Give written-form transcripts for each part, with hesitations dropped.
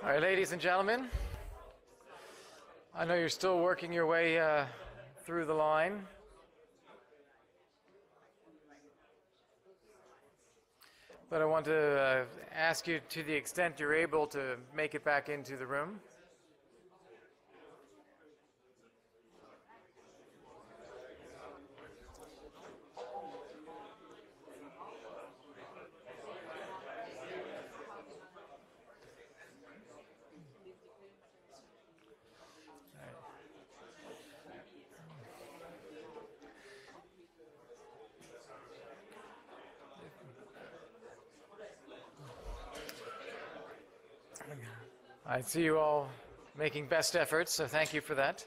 All right, ladies and gentlemen, I know you're still working your way through the line. But I want to ask you, to the extent you're able, to make it back into the room. I see you all making best efforts, so thank you for that.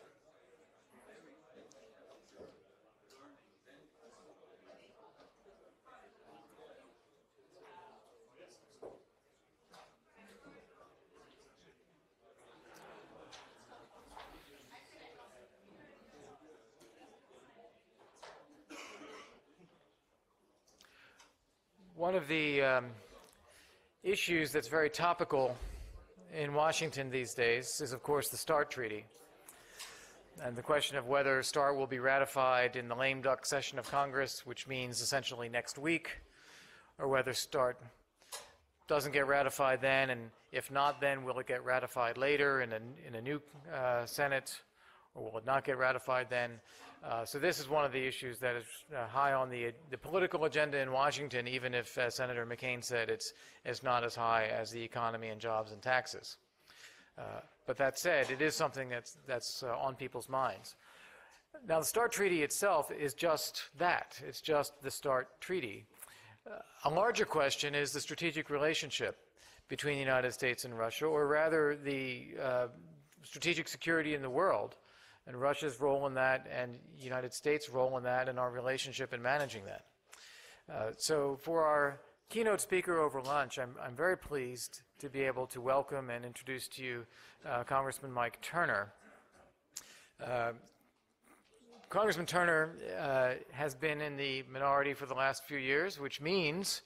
One of the issues that's very topical in Washington these days is, of course, the START Treaty, and the question of whether START will be ratified in the lame duck session of Congress, which means essentially next week, or whether START doesn't get ratified then, and if not then, will it get ratified later in a new Senate, or will it not get ratified then? So this is one of the issues that is high on the political agenda in Washington, even if, as Senator McCain said, it's not as high as the economy and jobs and taxes. But that said, it is something that's on people's minds. Now, the START Treaty itself is just that. It's just the START Treaty. A larger question is the strategic relationship between the United States and Russia, or rather the strategic security in the world, and Russia's role in that, and the United States' role in that, and our relationship in managing that. So for our keynote speaker over lunch, I'm very pleased to be able to welcome and introduce to you Congressman Mike Turner. Congressman Turner has been in the minority for the last few years, which means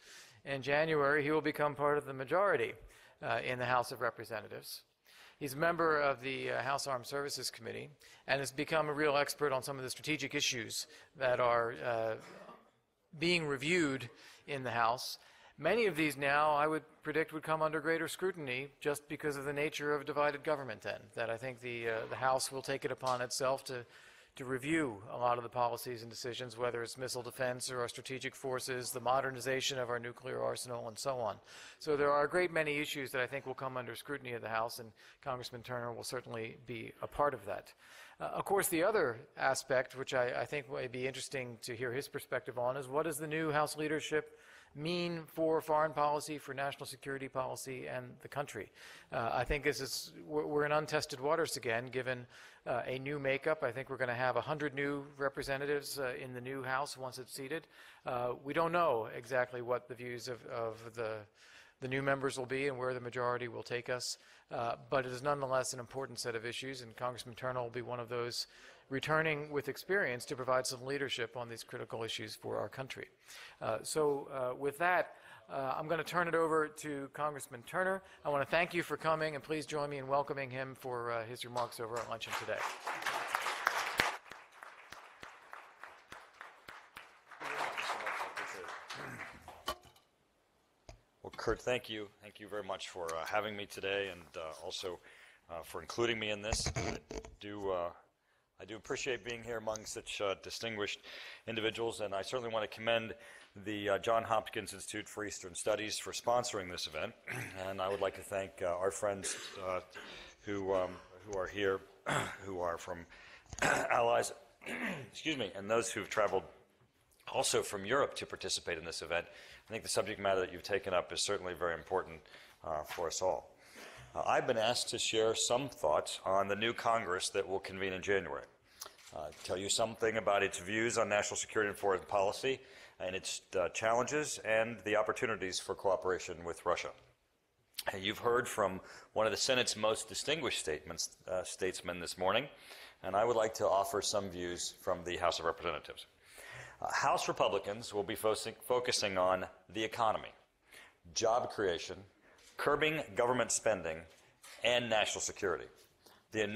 in January he will become part of the majority in the House of Representatives. He's a member of the House Armed Services Committee and has become a real expert on some of the strategic issues that are being reviewed in the House. Many of these now, I would predict, would come under greater scrutiny just because of the nature of divided government then, that I think the House will take it upon itself to review a lot of the policies and decisions, whether it's missile defense or our strategic forces, the modernization of our nuclear arsenal, and so on. So there are a great many issues that I think will come under scrutiny of the House, and Congressman Turner will certainly be a part of that. Of course, the other aspect, which I think would be interesting to hear his perspective on, is what does the new House leadership mean for foreign policy, for national security policy, and the country. I think we're in untested waters again, given a new makeup. I think we're going to have 100 new representatives in the new House once it's seated. We don't know exactly what the views of the new members will be and where the majority will take us, but it is nonetheless an important set of issues, and Congressman Turner will be one of those returning with experience to provide some leadership on these critical issues for our country. With that, I'm going to turn it over to Congressman Turner. I want to thank you for coming, and please join me in welcoming him for his remarks over at luncheon today. Well, Kurt, thank you. Thank you very much for having me today, and also for including me in this. I do appreciate being here among such distinguished individuals, and I certainly want to commend the Johns Hopkins Institute for Eastern Studies for sponsoring this event. And I would like to thank our friends who are here, who are from allies, excuse me, and those who've traveled also from Europe to participate in this event. I think the subject matter that you've taken up is certainly very important for us all. I've been asked to share some thoughts on the new Congress that will convene in January. Tell you something about its views on national security and foreign policy, and its challenges and the opportunities for cooperation with Russia. You've heard from one of the Senate's most distinguished statesmen this morning, and I would like to offer some views from the House of Representatives. House Republicans will be focusing on the economy. job creation, curbing government spending, and national security. The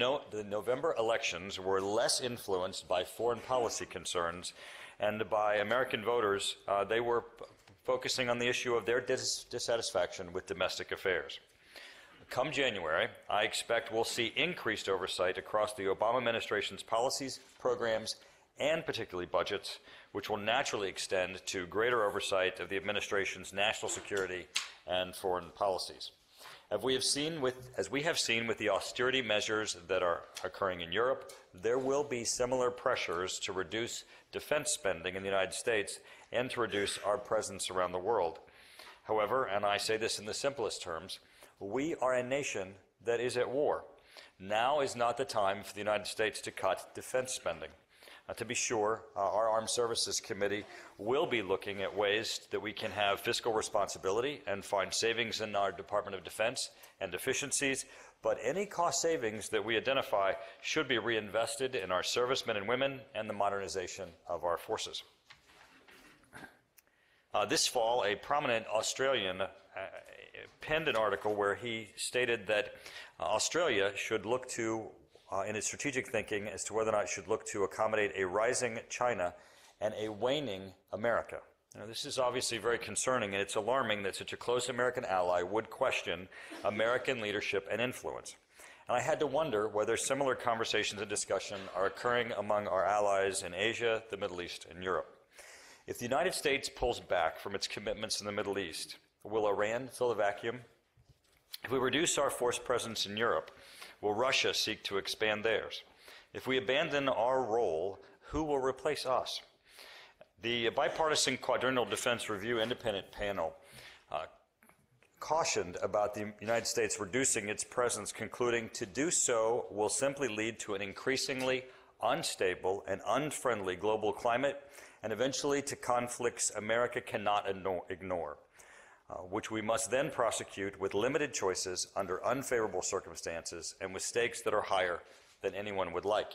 November elections were less influenced by foreign policy concerns and by American voters. They were focusing on the issue of their dissatisfaction with domestic affairs. Come January, I expect we'll see increased oversight across the Obama administration's policies, programs, and particularly budgets, which will naturally extend to greater oversight of the administration's national security and foreign policies. As we have seen with the austerity measures that are occurring in Europe, there will be similar pressures to reduce defense spending in the United States and to reduce our presence around the world. However, and I say this in the simplest terms, we are a nation that is at war. Now is not the time for the United States to cut defense spending. To be sure, our Armed Services Committee will be looking at ways that we can have fiscal responsibility and find savings in our Department of Defense and efficiencies, but any cost savings that we identify should be reinvested in our servicemen and women and the modernization of our forces. This fall, a prominent Australian penned an article where he stated that Australia should look to in its strategic thinking as to whether or not it should look to accommodate a rising China and a waning America. Now, this is obviously very concerning, and it's alarming that such a close American ally would question American leadership and influence. And I had to wonder whether similar conversations and discussion are occurring among our allies in Asia, the Middle East, and Europe. If the United States pulls back from its commitments in the Middle East, will Iran fill the vacuum? If we reduce our force presence in Europe, will Russia seek to expand theirs? If we abandon our role, who will replace us? The Bipartisan Quadrennial Defense Review Independent Panel cautioned about the United States reducing its presence, concluding to do so will simply lead to an increasingly unstable and unfriendly global climate and eventually to conflicts America cannot ignore. Which we must then prosecute with limited choices under unfavorable circumstances and with stakes that are higher than anyone would like.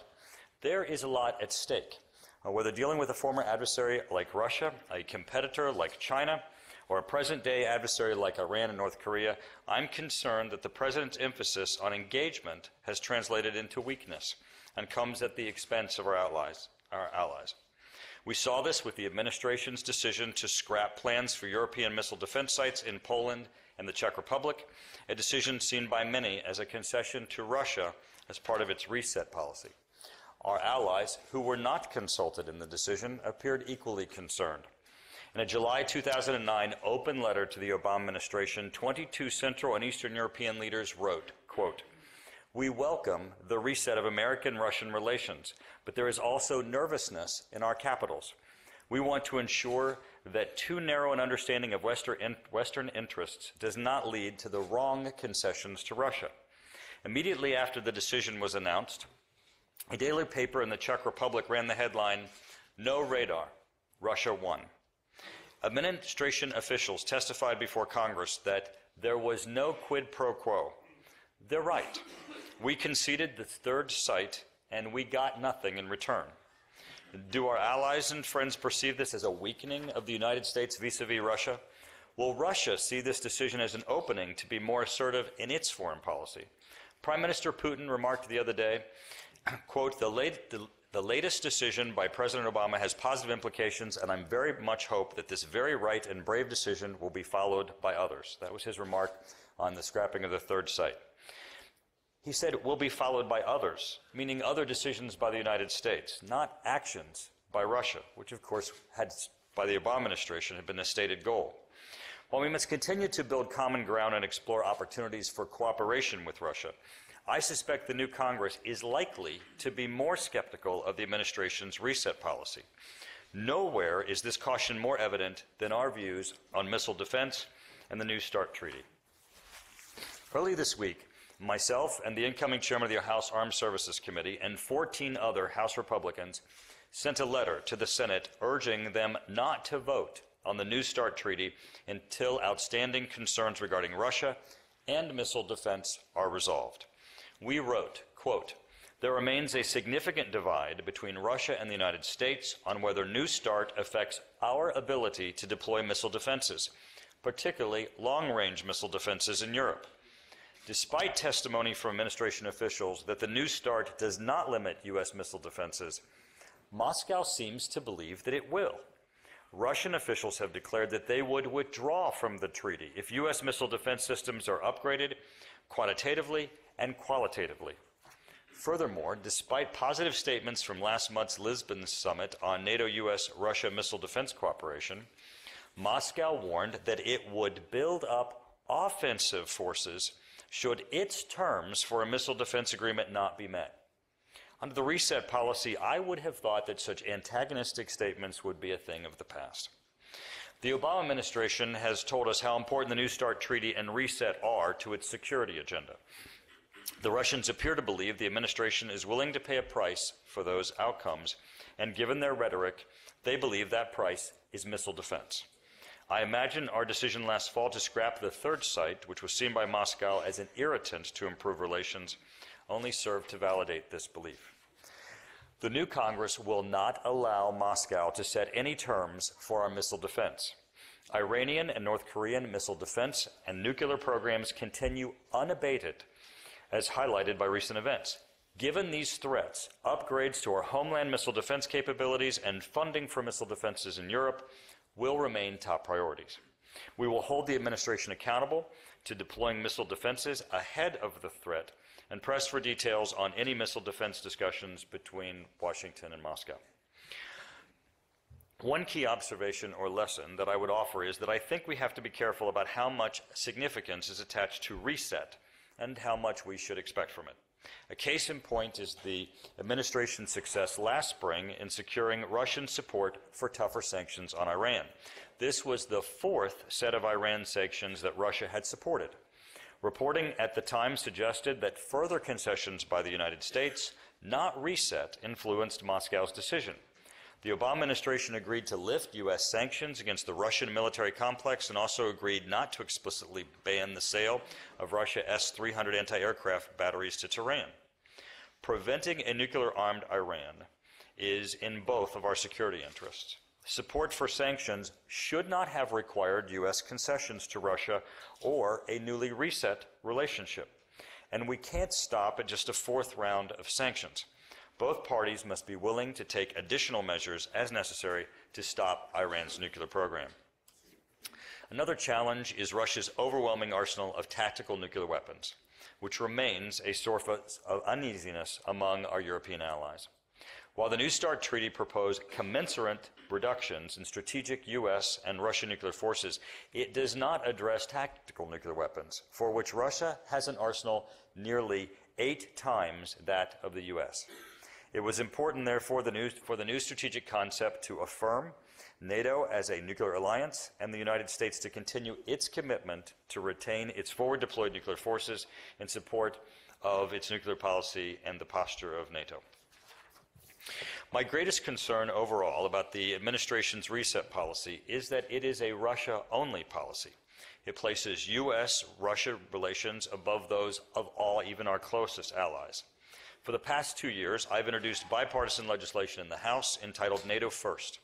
There is a lot at stake. Whether dealing with a former adversary like Russia, a competitor like China, or a present-day adversary like Iran and North Korea, I'm concerned that the President's emphasis on engagement has translated into weakness and comes at the expense of our allies. We saw this with the administration's decision to scrap plans for European missile defense sites in Poland and the Czech Republic, a decision seen by many as a concession to Russia as part of its reset policy. Our allies, who were not consulted in the decision, appeared equally concerned. In a July 2009 open letter to the Obama administration, 22 Central and Eastern European leaders wrote, quote, "We welcome the reset of American-Russian relations, but there is also nervousness in our capitals. We want to ensure that too narrow an understanding of Western interests does not lead to the wrong concessions to Russia." Immediately after the decision was announced, a daily paper in the Czech Republic ran the headline, "No radar, Russia won." Administration officials testified before Congress that there was no quid pro quo. They're right. We conceded the third site, and we got nothing in return. Do our allies and friends perceive this as a weakening of the United States vis-a-vis Russia? Will Russia see this decision as an opening to be more assertive in its foreign policy? Prime Minister Putin remarked the other day, quote, the latest decision by President Obama has positive implications, and I very much hope that this very right and brave decision will be followed by others." That was his remark on the scrapping of the third site. He said it will be followed by others, meaning other decisions by the United States, not actions by Russia, which of course by the Obama administration had been a stated goal. While we must continue to build common ground and explore opportunities for cooperation with Russia, I suspect the new Congress is likely to be more skeptical of the administration's reset policy. Nowhere is this caution more evident than our views on missile defense and the New START treaty. Early this week, myself and the incoming chairman of the House Armed Services Committee and 14 other House Republicans sent a letter to the Senate urging them not to vote on the New START treaty until outstanding concerns regarding Russia and missile defense are resolved. We wrote, quote, "There remains a significant divide between Russia and the United States on whether New START affects our ability to deploy missile defenses. particularly long-range missile defenses in Europe. Despite testimony from administration officials that the New START does not limit U.S. missile defenses, Moscow seems to believe that it will. Russian officials have declared that they would withdraw from the treaty if U.S. missile defense systems are upgraded quantitatively and qualitatively. Furthermore, despite positive statements from last month's Lisbon summit on NATO-U.S.-Russia missile defense cooperation, Moscow warned that it would build up offensive forces should its terms for a missile defense agreement not be met. Under the reset policy, I would have thought that such antagonistic statements would be a thing of the past. The Obama administration has told us how important the New START treaty and reset are to its security agenda. The Russians appear to believe the administration is willing to pay a price for those outcomes, and given their rhetoric, they believe that price is missile defense. I imagine our decision last fall to scrap the third site, which was seen by Moscow as an irritant to improve relations, only served to validate this belief. The new Congress will not allow Moscow to set any terms for our missile defense. Iranian and North Korean missile defense and nuclear programs continue unabated, as highlighted by recent events. Given these threats, upgrades to our homeland missile defense capabilities and funding for missile defenses in Europe will remain top priorities. We will hold the administration accountable to deploying missile defenses ahead of the threat and press for details on any missile defense discussions between Washington and Moscow. One key observation or lesson that I would offer is that I think we have to be careful about how much significance is attached to reset and how much we should expect from it. A case in point is the administration's success last spring in securing Russian support for tougher sanctions on Iran. This was the fourth set of Iran sanctions that Russia had supported. Reporting at the time suggested that further concessions by the United States, not reset, influenced Moscow's decision. The Obama administration agreed to lift U.S. sanctions against the Russian military complex and also agreed not to explicitly ban the sale of Russia S-300 anti-aircraft batteries to Tehran. Preventing a nuclear-armed Iran is in both of our security interests. Support for sanctions should not have required U.S. concessions to Russia or a newly reset relationship. And we can't stop at just a fourth round of sanctions. Both parties must be willing to take additional measures as necessary to stop Iran's nuclear program. Another challenge is Russia's overwhelming arsenal of tactical nuclear weapons, which remains a source of uneasiness among our European allies. While the New START treaty proposed commensurate reductions in strategic U.S. and Russian nuclear forces, it does not address tactical nuclear weapons, for which Russia has an arsenal nearly 8 times that of the U.S. It was important, therefore, for the new strategic concept to affirm NATO as a nuclear alliance and the United States to continue its commitment to retain its forward-deployed nuclear forces in support of its nuclear policy and the posture of NATO. My greatest concern overall about the administration's reset policy is that it is a Russia-only policy. It places U.S.-Russia relations above those of all, even our closest allies. For the past 2 years, I've introduced bipartisan legislation in the House entitled NATO First,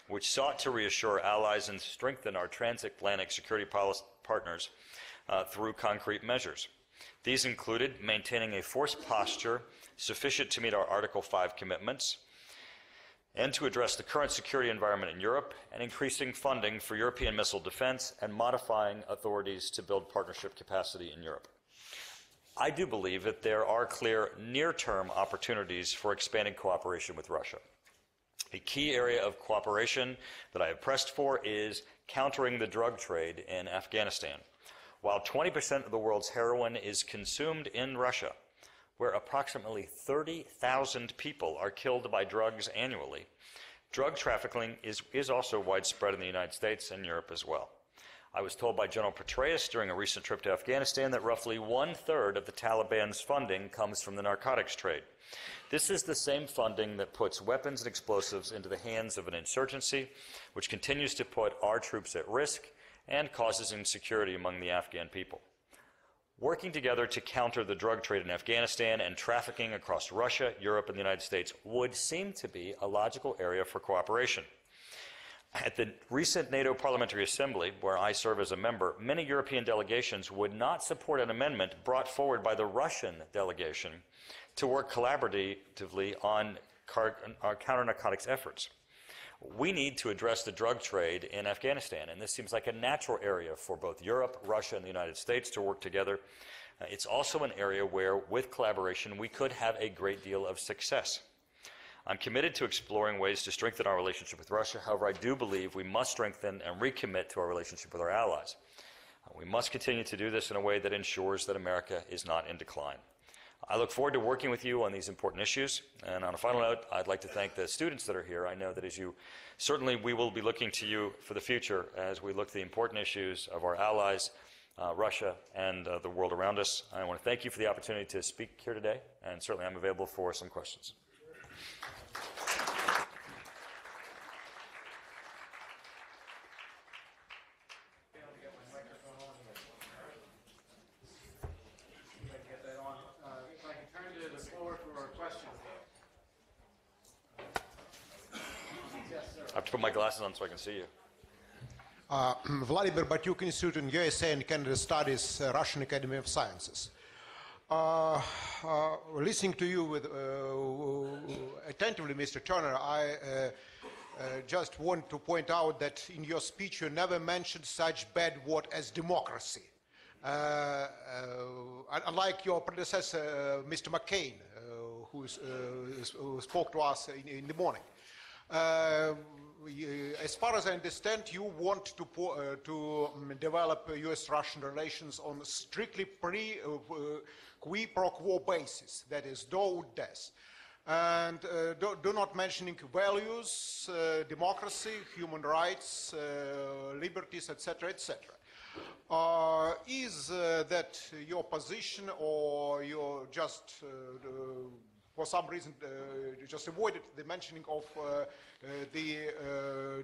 which sought to reassure allies and strengthen our transatlantic security partners through concrete measures. These included maintaining a force posture sufficient to meet our Article 5 commitments and to address the current security environment in Europe, and increasing funding for European missile defense and modifying authorities to build partnership capacity in Europe. I do believe that there are clear near-term opportunities for expanding cooperation with Russia. A key area of cooperation that I have pressed for is countering the drug trade in Afghanistan. While 20% of the world's heroin is consumed in Russia, where approximately 30,000 people are killed by drugs annually, drug trafficking is also widespread in the United States and Europe as well. I was told by General Petraeus during a recent trip to Afghanistan that roughly 1/3 of the Taliban's funding comes from the narcotics trade. This is the same funding that puts weapons and explosives into the hands of an insurgency, which continues to put our troops at risk and causes insecurity among the Afghan people. Working together to counter the drug trade in Afghanistan and trafficking across Russia, Europe, and the United States would seem to be a logical area for cooperation. At the recent NATO Parliamentary Assembly, where I serve as a member, many European delegations would not support an amendment brought forward by the Russian delegation to work collaboratively on our counter-narcotics efforts. We need to address the drug trade in Afghanistan, and this seems like a natural area for both Europe, Russia, and the United States to work together. It's also an area where, with collaboration, we could have a great deal of success. I'm committed to exploring ways to strengthen our relationship with Russia. However, I do believe we must strengthen and recommit to our relationship with our allies. We must continue to do this in a way that ensures that America is not in decline. I look forward to working with you on these important issues. And on a final note, I'd like to thank the students that are here. I know that certainly we will be looking to you for the future as we look at the important issues of our allies, Russia, and the world around us. I want to thank you for the opportunity to speak here today, and certainly I'm available for some questions. I have to put my glasses on so I can see you. Vladimir Batyuk Institute in USA and Canada studies Russian Academy of Sciences. Listening to you attentively, Mr. Turner, I just want to point out that in your speech you never mentioned such bad word as democracy. Unlike your predecessor, Mr. McCain, who spoke to us in the morning. As far as I understand, you want to develop U.S.-Russian relations on strictly qui pro quo basis, that is, do ut des. And do not mentioning values, democracy, human rights, liberties, etc., etc. Is that your position, or you're just for some reason just avoided the mentioning of the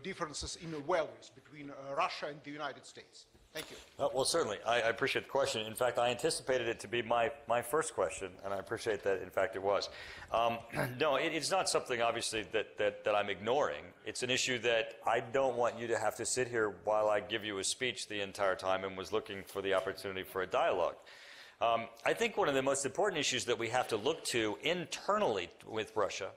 differences in values between Russia and the United States? Thank you. Well, certainly. I appreciate the question. In fact, I anticipated it to be my first question, and I appreciate that, in fact, it was. No, it's not something, obviously, that I'm ignoring. It's an issue that I don't want you to have to sit here while I give you a speech the entire time and was looking for the opportunity for a dialogue. I think one of the most important issues that we have to look to internally with Russia,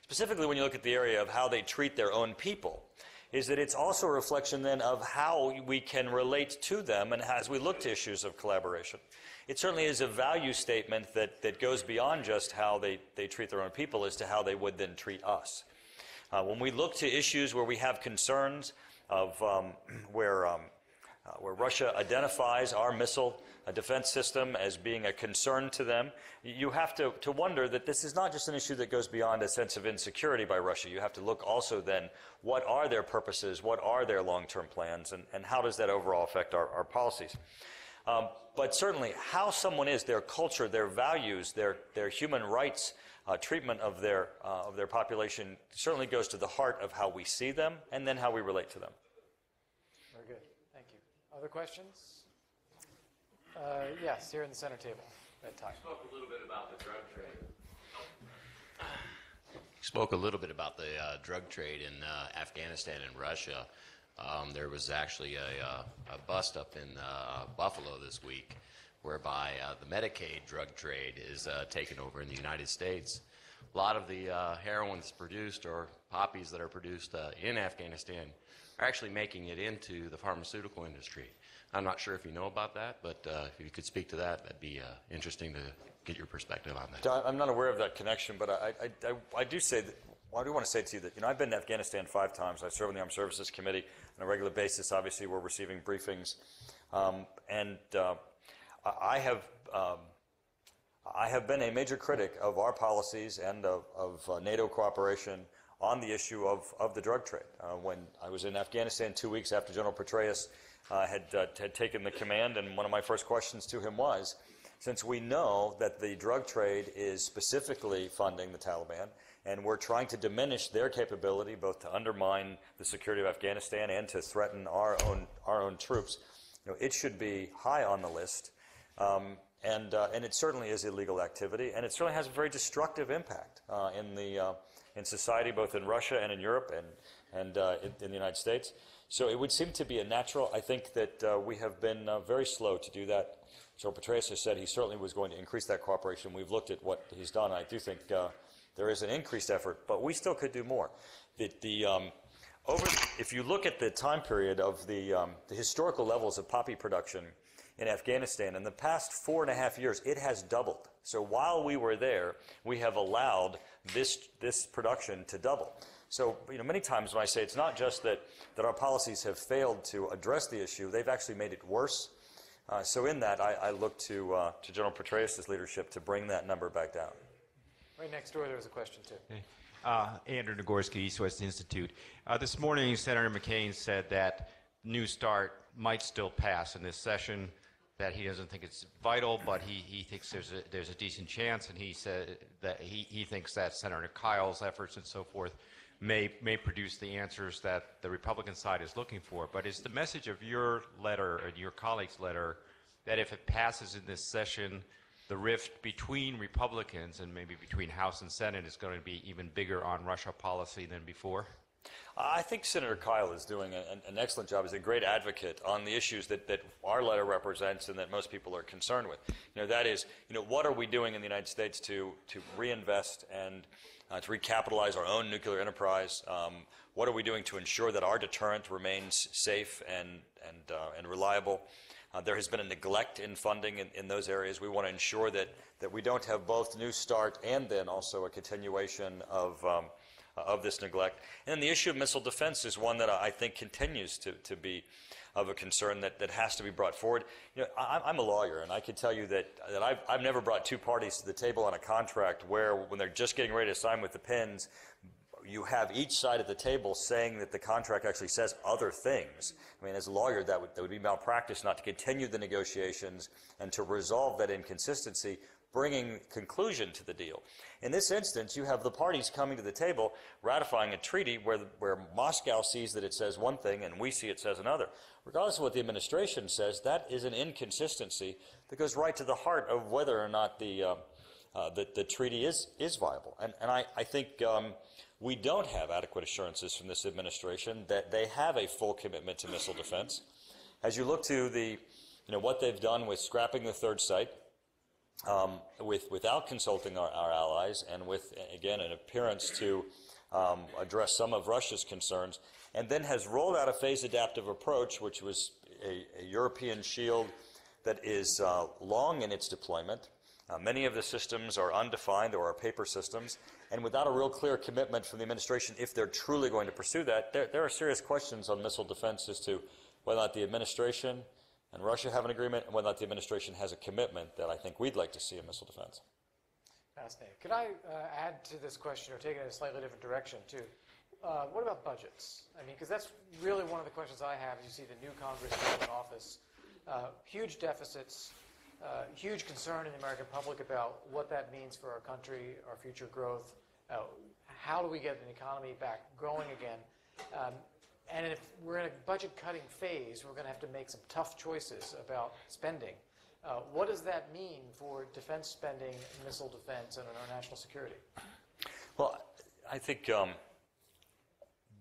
specifically when you look at the area of how they treat their own people, is that it's also a reflection then of how we can relate to them and as we look to issues of collaboration. It certainly is a value statement that goes beyond just how they treat their own people as to how they would then treat us. When we look to issues where we have concerns of where Russia identifies our missile defense system as being a concern to them, you have to wonder that this is not just an issue that goes beyond a sense of insecurity by Russia. You have to look also then, what are their purposes, what are their long-term plans, and how does that overall affect our policies? But certainly, how someone is, their culture, their values, their human rights treatment of their population certainly goes to the heart of how we see them and then how we relate to them. Very good. Thank you. Other questions? Yes, here in the center table. That time. You spoke a little bit about the drug trade. Spoke a little bit about the drug trade in Afghanistan and Russia. There was actually a bust up in Buffalo this week, whereby the Medicaid drug trade is taken over in the United States. A lot of the heroin that's produced, or poppies that are produced in Afghanistan, are actually making it into the pharmaceutical industry. I'm not sure if you know about that, but if you could speak to that, that'd be interesting to get your perspective on that. I'm not aware of that connection, but I do say that, well, I do want to say to you that, I've been to Afghanistan 5 times. I serve on the Armed Services Committee on a regular basis. Obviously, we're receiving briefings. I have been a major critic of our policies and of NATO cooperation on the issue of the drug trade. When I was in Afghanistan 2 weeks after General Petraeus had taken the command, and one of my first questions to him was, since we know that the drug trade is specifically funding the Taliban, and we're trying to diminish their capability both to undermine the security of Afghanistan and to threaten our own troops, it should be high on the list. And it certainly is illegal activity, and it certainly has a very destructive impact in in society, both in Russia and in Europe and in the United States. So it would seem to be a natural. I think that we have been very slow to do that. General Petraeus has said he certainly was going to increase that cooperation. We've looked at what he's done. I do think there is an increased effort, but we still could do more. If you look at the time period of the historical levels of poppy production in Afghanistan, in the past 4.5 years, it has doubled. So while we were there, we have allowed this production to double. So, many times when I say it's not just that our policies have failed to address the issue, they've actually made it worse. So in that, I look to General Petraeus' leadership to bring that number back down. Right next door, there was a question, too. Okay. Andrew Nagorski, East West Institute. This morning, Senator McCain said that New START might still pass in this session, that he doesn't think it's vital, but he thinks there's a decent chance, and he said that he thinks that Senator Kyle's efforts and so forth may produce the answers that the Republican side is looking for. But is the message of your letter, or your colleague's letter, that if it passes in this session, the rift between Republicans and maybe between House and Senate is going to be even bigger on Russia policy than before? I think Senator Kyle is doing an excellent job. He's a great advocate on the issues that our letter represents and that most people are concerned with. That is, what are we doing in the United States to reinvest and to recapitalize our own nuclear enterprise? What are we doing to ensure that our deterrent remains safe and reliable? There has been a neglect in funding in those areas. We want to ensure that we don't have both New START and then also a continuation of this neglect. And then the issue of missile defense is one that I think continues to be of a concern that has to be brought forward. I'm a lawyer, and I can tell you that I've never brought two parties to the table on a contract where, when they're just getting ready to sign with the pens, you have each side of the table saying that the contract actually says other things. I mean, as a lawyer, that would be malpractice not to continue the negotiations and to resolve that inconsistency, bringing conclusion to the deal. In this instance, you have the parties coming to the table, ratifying a treaty where Moscow sees that it says one thing and we see it says another. Regardless of what the administration says, that is an inconsistency that goes right to the heart of whether or not the treaty is viable. And I think we don't have adequate assurances from this administration that they have a full commitment to missile defense. As you look to what they've done with scrapping the third site, without consulting our allies, and with, again, an appearance to address some of Russia's concerns, and then has rolled out a phase-adaptive approach, which was a European shield that is long in its deployment. Many of the systems are undefined or are paper systems, and without a real clear commitment from the administration, if they're truly going to pursue that, there are serious questions on missile defense as to whether or not the administration and Russia have an agreement, and whether or not the administration has a commitment that I think we'd like to see in missile defense. Fascinating. Could I add to this question, or take it in a slightly different direction, too? What about budgets? I mean, because that's really one of the questions I have as you see the new Congress in office. Huge deficits, huge concern in the American public about what that means for our country, our future growth. How do we get an economy back growing again? And if we're in a budget-cutting phase, we're going to have to make some tough choices about spending. What does that mean for defense spending, missile defense, and our national security? Well, I think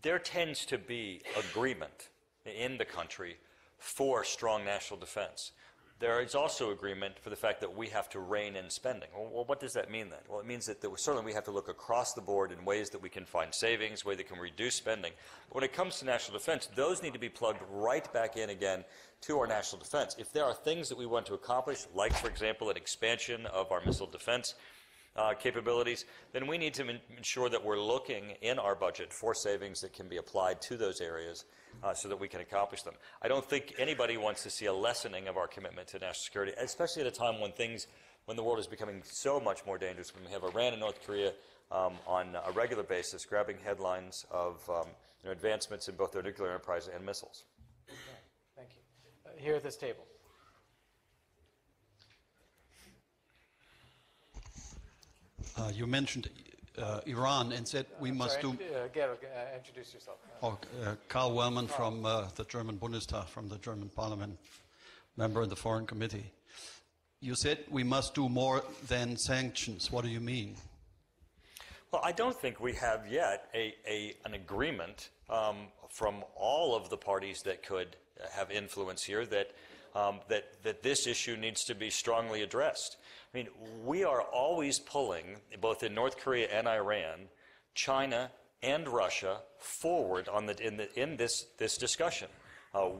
there tends to be agreement in the country for strong national defense. There is also agreement for the fact that we have to rein in spending. Well, what does that mean then? Well, it means that certainly we have to look across the board in ways that we can find savings, ways that can reduce spending. But when it comes to national defense, those need to be plugged right back in again to our national defense. If there are things that we want to accomplish, like, for example, an expansion of our missile defense capabilities, then we need to ensure that we're looking in our budget for savings that can be applied to those areas so that we can accomplish them. I don't think anybody wants to see a lessening of our commitment to national security, especially at a time when the world is becoming so much more dangerous, when we have Iran and North Korea on a regular basis grabbing headlines of advancements in both their nuclear enterprise and missiles. Okay. Thank you. Here at this table. You mentioned Iran and said we must do... introduce yourself. Karl Wellman from the German Bundestag, from the German Parliament, member in the Foreign Committee. You said we must do more than sanctions. What do you mean? Well, I don't think we have yet an agreement from all of the parties that could have influence here that this issue needs to be strongly addressed. I mean, we are always pulling, both in North Korea and Iran, China and Russia forward in this discussion.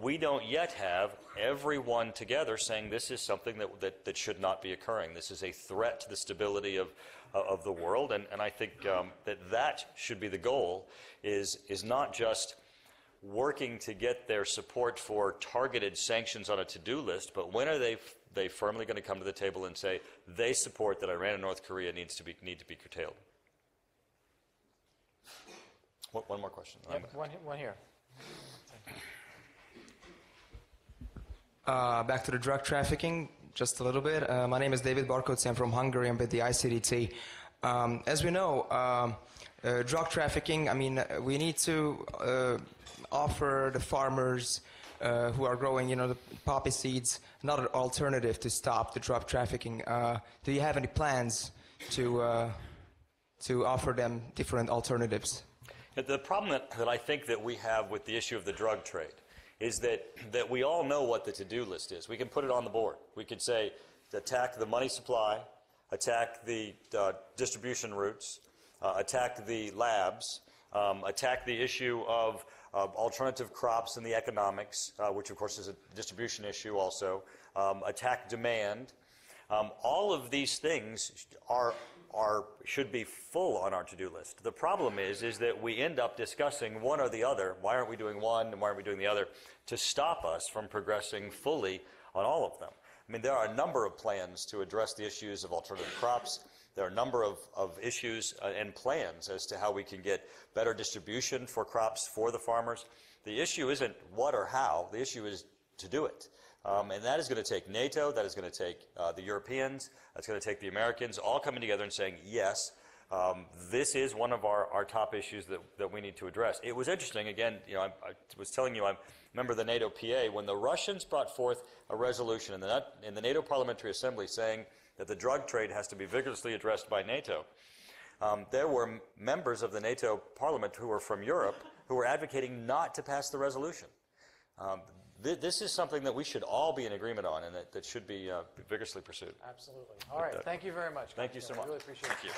We don't yet have everyone together saying this is something that should not be occurring. This is a threat to the stability of the world, and I think that should be the goal, is not just working to get their support for targeted sanctions on a to-do list, but when are they firmly going to come to the table and say they support that Iran and North Korea need to be curtailed? One more question. Yep, one here. Back to the drug trafficking, just a little bit. My name is David Barkocz. I'm from Hungary. I'm with the ICDT. As we know, drug trafficking, I mean, we need to offer the farmers who are growing, the poppy seeds, another alternative to stop the drug trafficking. Do you have any plans to offer them different alternatives? The problem that I think that we have with the issue of the drug trade is that we all know what the to-do list is. We can put it on the board. We could say, attack the money supply, attack the distribution routes, attack the labs, attack the issue of alternative crops and the economics, which of course is a distribution issue also, attack demand. All of these things should be full on our to-do list. The problem is that we end up discussing one or the other. Why aren't we doing one and why aren't we doing the other, to stop us from progressing fully on all of them? I mean, there are a number of plans to address the issues of alternative crops. There are a number of issues and plans as to how we can get better distribution for crops for the farmers. The issue isn't what or how. The issue is to do it. And that is going to take NATO, that is going to take the Europeans, that's going to take the Americans, all coming together and saying, yes, this is one of our top issues that we need to address. It was interesting, again, I was telling you, I'm a member of the NATO PA, when the Russians brought forth a resolution in the NATO Parliamentary Assembly saying that the drug trade has to be vigorously addressed by NATO. There were members of the NATO Parliament who were from Europe who were advocating not to pass the resolution. This is something that we should all be in agreement on, and that should be vigorously pursued. Absolutely. All right. Thank you very much. Thank you so much. I really appreciate it. Thank you.